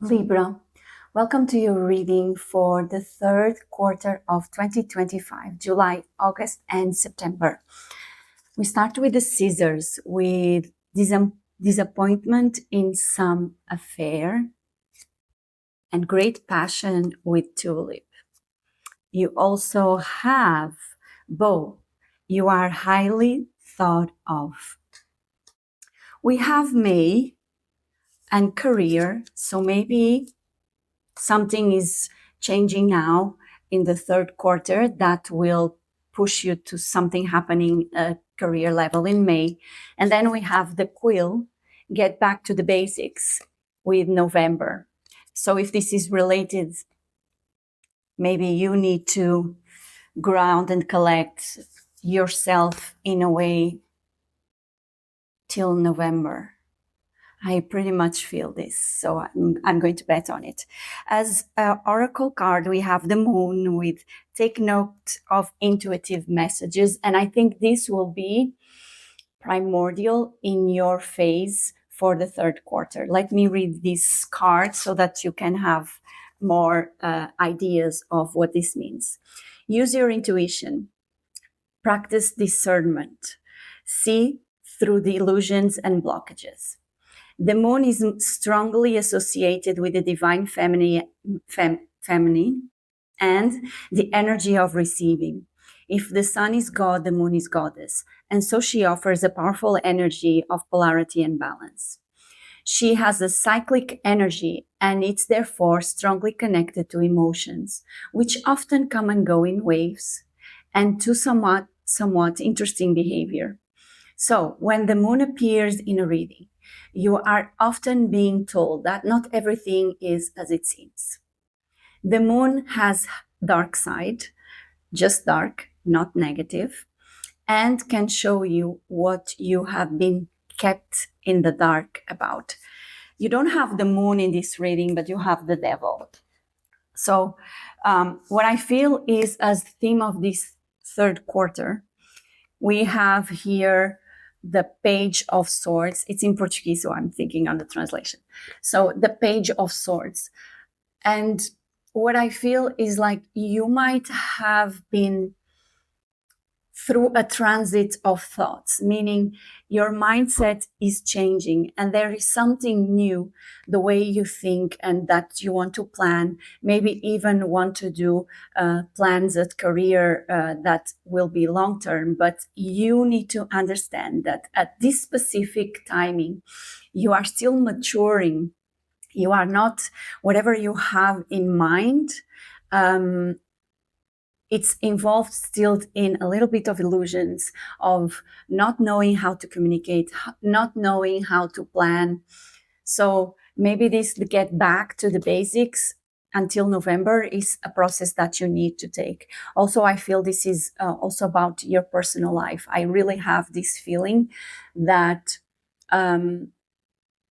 Libra, welcome to your reading for the third quarter of 2025, July, August, and September. We start with the scissors, with disappointment in some affair and great passion with tulip. You also have bow. You are highly thought of. We have May and career, so maybe something is changing now in the third quarter that will push you to something happening at career level in May. And then we have the quill, get back to the basics, with November. So if this is related, maybe you need to ground and collect yourself in a way till November. I pretty much feel this, so I'm going to bet on it. As an oracle card, we have the moon with take note of intuitive messages, and I think this will be primordial in your phase for the third quarter. Let me read this card so that you can have more ideas of what this means. Use your intuition. Practice discernment. See through the illusions and blockages. The moon is strongly associated with the divine feminine and the energy of receiving. If the sun is God, the moon is goddess, and so she offers a powerful energy of polarity and balance. She has a cyclic energy, and it's therefore strongly connected to emotions, which often come and go in waves, and to somewhat interesting behavior. So when the moon appears in a reading, you are often being told that not everything is as it seems. The moon has dark side, just dark, not negative, and can show you what you have been kept in the dark about. You don't have the moon in this reading, but you have the devil. So what I feel is, as theme of this third quarter, we have here the Page of Swords. It's in Portuguese, so I'm thinking on the translation. So the Page of Swords. And what I feel is like you might have been through a transit of thoughts, meaning your mindset is changing and there is something new, the way you think and that you want to plan, maybe even want to do plans at career that will be long-term, but you need to understand that at this specific timing, you are still maturing. You are not, whatever you have in mind, it's involved still in a little bit of illusions of not knowing how to communicate, not knowing how to plan. So maybe this to get back to the basics until November is a process that you need to take. Also, I feel this is also about your personal life. I really have this feeling that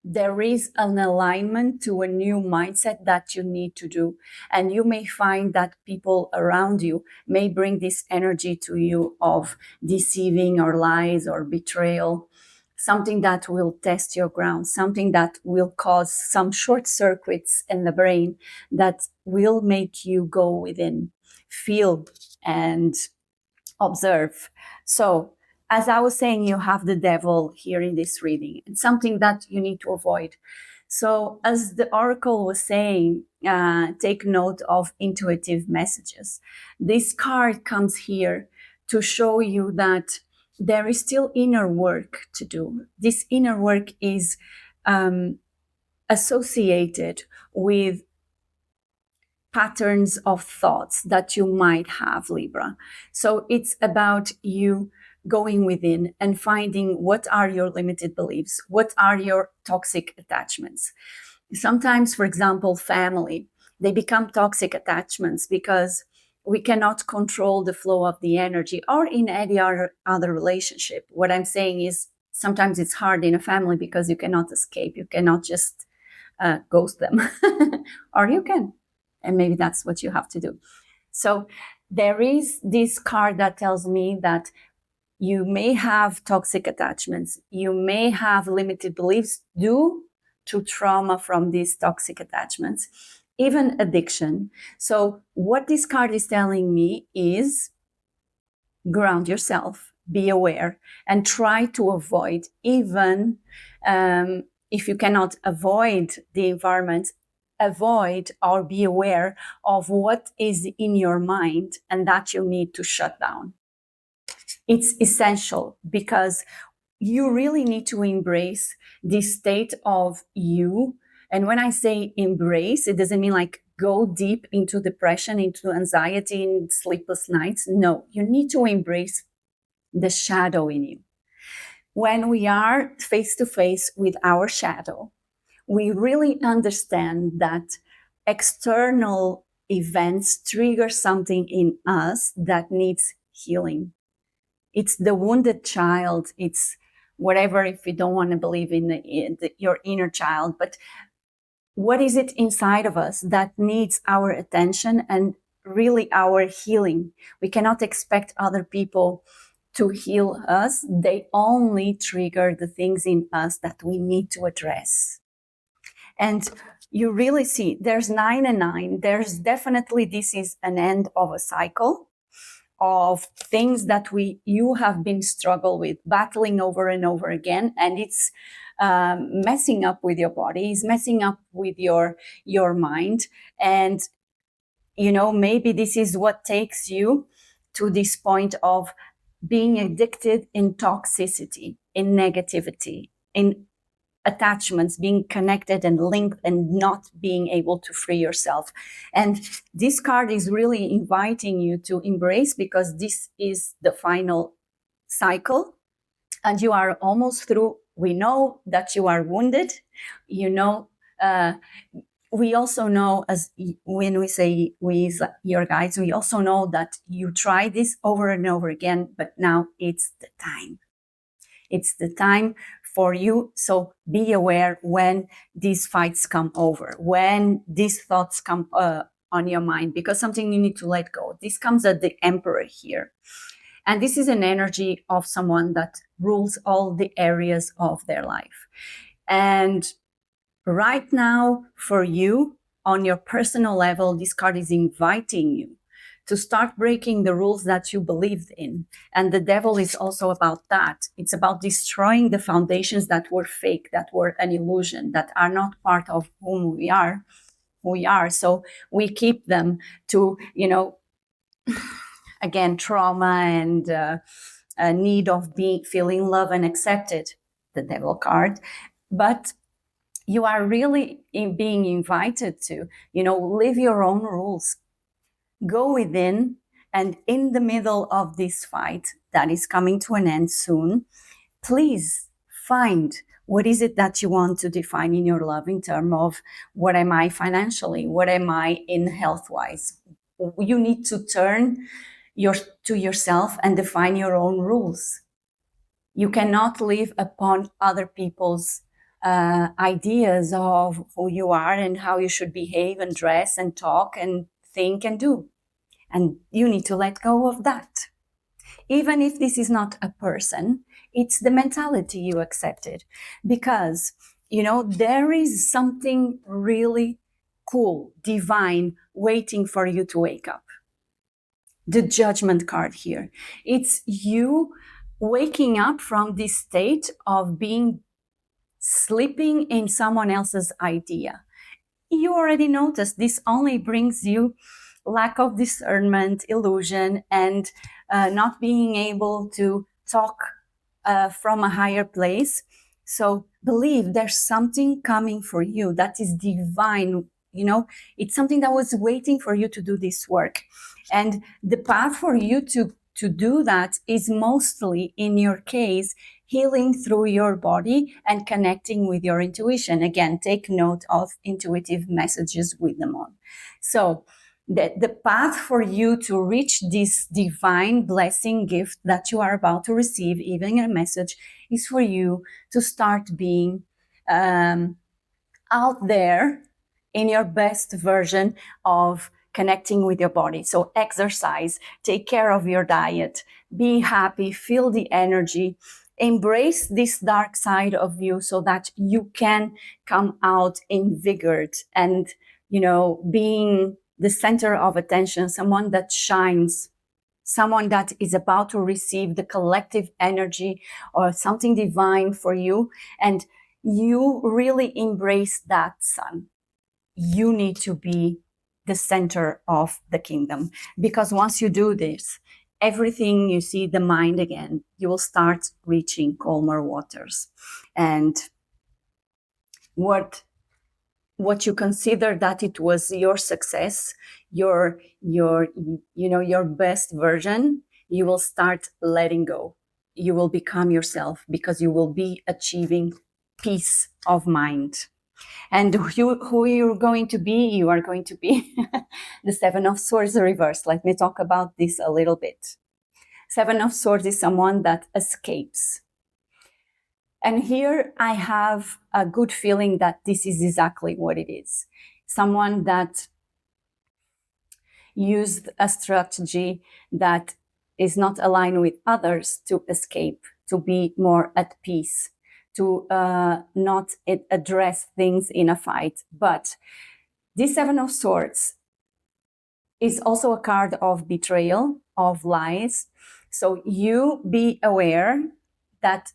there is an alignment to a new mindset that you need to do. And you may find that people around you may bring this energy to you of deceiving or lies or betrayal, something that will test your ground, something that will cause some short circuits in the brain that will make you go within, feel and observe. So as I was saying, you have the devil here in this reading. It's something that you need to avoid. So as the oracle was saying, take note of intuitive messages. This card comes here to show you that there is still inner work to do. This inner work is associated with patterns of thoughts that you might have, Libra. So it's about you going within and finding what are your limited beliefs, what are your toxic attachments. Sometimes, for example, family, they become toxic attachments because we cannot control the flow of the energy, or in any other relationship. What I'm saying is sometimes it's hard in a family because you cannot escape. You cannot just ghost them, or you can. And maybe that's what you have to do. So there is this card that tells me that you may have toxic attachments. You may have limited beliefs due to trauma from these toxic attachments, even addiction. So what this card is telling me is ground yourself, be aware, and try to avoid, even if you cannot avoid the environment, avoid or be aware of what is in your mind and that you need to shut down. It's essential because you really need to embrace this state of you. And when I say embrace, it doesn't mean like go deep into depression, into anxiety, and sleepless nights. No, you need to embrace the shadow in you. When we are face to face with our shadow, we really understand that external events trigger something in us that needs healing. It's the wounded child. It's whatever, if you don't want to believe in your inner child, but what is it inside of us that needs our attention and really our healing? We cannot expect other people to heal us. They only trigger the things in us that we need to address. And you really see there's 9 and 9. There's definitely, this is an end of a cycle of things that you have been struggle with, battling over and over again, and it's messing up with your body, is messing up with your mind, and maybe this is what takes you to this point of being addicted in toxicity, in negativity, in attachments, being connected and linked and not being able to free yourself. And this card is really inviting you to embrace, because this is the final cycle and you are almost through. We know that you are wounded. We also know, as when we say we, your guides, we also know that you try this over and over again, but now it's the time. It's the time for you. So be aware when these fights come over, when these thoughts come on your mind, because something you need to let go. This comes at the Emperor here. And this is an energy of someone that rules all the areas of their life. And right now, for you, on your personal level, this card is inviting you to start breaking the rules that you believed in. And the devil is also about that. It's about destroying the foundations that were fake, that were an illusion, that are not part of whom we are. So we keep them to, again, trauma and a need of feeling love and accepted, the devil card. But you are really being invited to, live your own rules. Go within, and in the middle of this fight that is coming to an end soon, please find what is it that you want to define in your love in terms of what am I financially, what am I in health-wise. You need to turn to yourself and define your own rules. You cannot live upon other people's ideas of who you are and how you should behave and dress and talk and think and do. And you need to let go of that. Even if this is not a person, it's the mentality you accepted. Because, there is something really cool, divine, waiting for you to wake up. The Judgment card here. It's you waking up from this state of being sleeping in someone else's idea. You already noticed this only brings you lack of discernment, illusion, and not being able to talk from a higher place. So believe there's something coming for you that is divine. It's something that was waiting for you to do this work. And the path for you to do that is mostly, in your case, healing through your body and connecting with your intuition. Again, take note of intuitive messages with them on. So the path for you to reach this divine blessing gift that you are about to receive, even a message, is for you to start being out there in your best version of connecting with your body. So exercise, take care of your diet, be happy, feel the energy, embrace this dark side of you so that you can come out invigorated and, being the center of attention, someone that shines, someone that is about to receive the collective energy or something divine for you. And you really embrace that sun. You need to be the center of the kingdom, because once you do this, everything you see, the mind again, you will start reaching calmer waters. And what you consider that it was your success, your best version, you will start letting go. You will become yourself, because you will be achieving peace of mind. And who you're going to be, you are going to be the Seven of Swords reversed. Let me talk about this a little bit. Seven of Swords is someone that escapes. And here I have a good feeling that this is exactly what it is. Someone that used a strategy that is not aligned with others to escape, to be more at peace, to not address things in a fight. But this Seven of Swords is also a card of betrayal, of lies. So you be aware that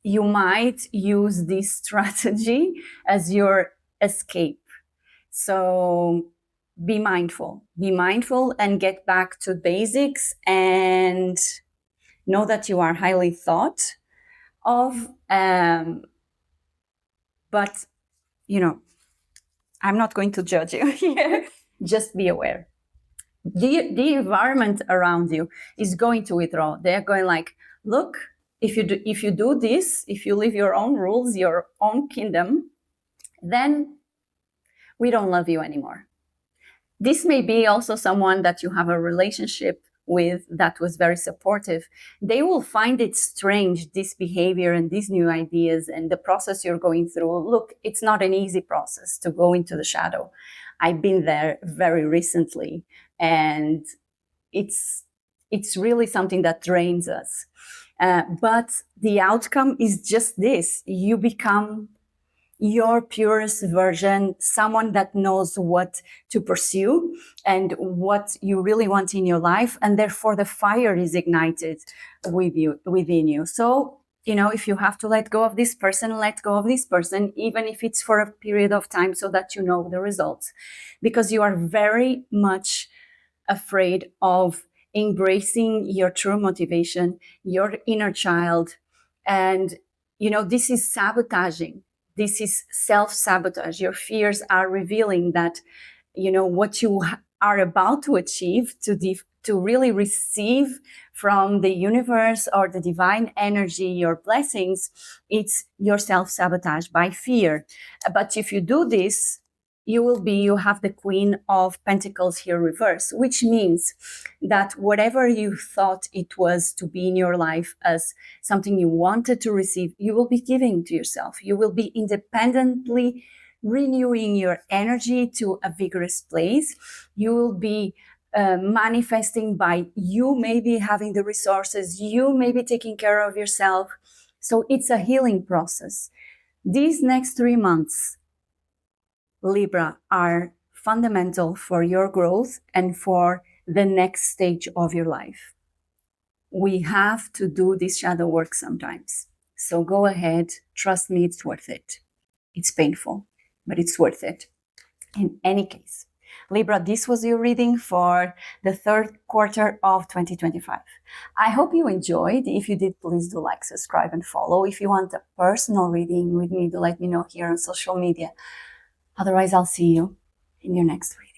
you might use this strategy as your escape. So be mindful and get back to basics, and know that you are highly thought of. But, I'm not going to judge you here. Just be aware. The environment around you is going to withdraw. They're going like, look, if you do this, if you live your own rules, your own kingdom, then we don't love you anymore. This may be also someone that you have a relationship with that was very supportive. They will find it strange, this behavior and these new ideas and the process you're going through. Look, it's not an easy process to go into the shadow. I've been there very recently, and it's really something that drains us. But the outcome is just this. You become your purest version, someone that knows what to pursue and what you really want in your life. And therefore the fire is ignited within you. So, if you have to let go of this person, let go of this person, even if it's for a period of time, so that you know the results, because you are very much afraid of embracing your true motivation, your inner child. And, this is sabotaging. This is self-sabotage. Your fears are revealing that, what you are about to achieve, to really receive from the universe or the divine energy, your blessings, it's your self-sabotage by fear. But if you do this, you have the Queen of Pentacles here reversed, which means that whatever you thought it was to be in your life as something you wanted to receive, you will be giving to yourself. You will be independently renewing your energy to a vigorous place. You will be manifesting by you maybe having the resources, you maybe taking care of yourself. So it's a healing process. These next 3 months, Libra, are fundamental for your growth and for the next stage of your life. We have to do this shadow work sometimes. So go ahead, trust me, it's worth it. It's painful, but it's worth it. In any case, Libra, this was your reading for the third quarter of 2025. I hope you enjoyed. If you did, please do like, subscribe, and follow. If you want a personal reading with me, do let me know here on social media. Otherwise, I'll see you in your next reading.